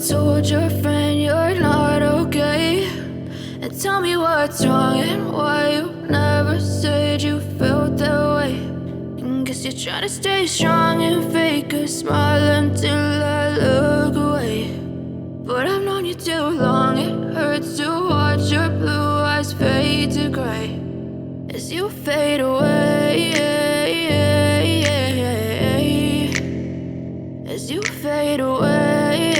told your friend you're not okay, and tell me what's wrong and why you never said you felt that way. And guess you're trying to stay strong and fake a smile until I look away. But I've known you too long, it hurts to watch your blue eyes fade to gray as you fade away, as you fade away.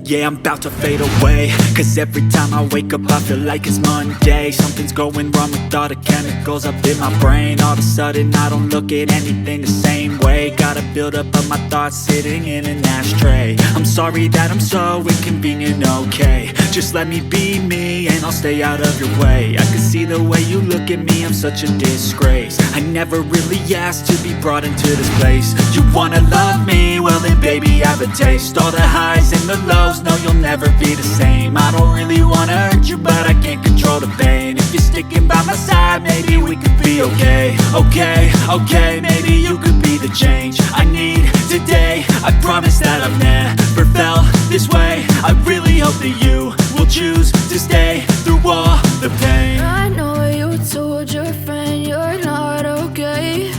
Yeah, I'm about to fade away, cause every time I wake up I feel like it's Monday. Something's going wrong with all the chemicals up in my brain. All of a sudden I don't look at anything the same way. Gotta build up of my thoughts sitting in an ashtray. I'm sorry that I'm so inconvenient, okay. Just let me be me and I'll stay out of your way. I can see the way you look at me, I'm such a disgrace. I never really asked to be brought into this place. You wanna love me? Well then baby I have a taste. All the highs and the lows, no you'll never be the same. I don't really wanna hurt you but I can't control the pain. If you're sticking by my side maybe we could be okay. Okay, maybe you could be the change I need today. I promise that I've never felt this way. I really hope that you will choose to stay through all the pain. I know you told your friend you're not okay,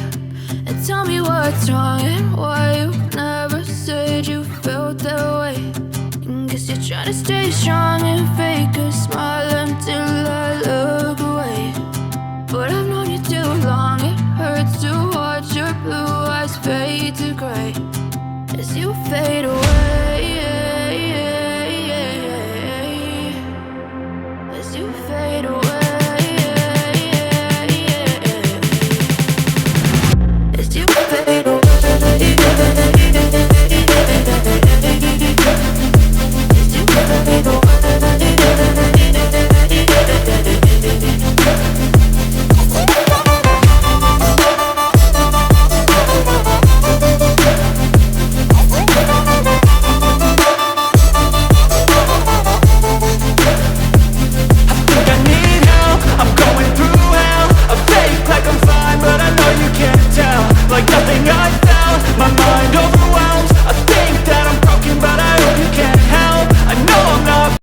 and tell me what's wrong and why you never said you felt that way. And guess you're trying to stay strong and fake a smile until I look away.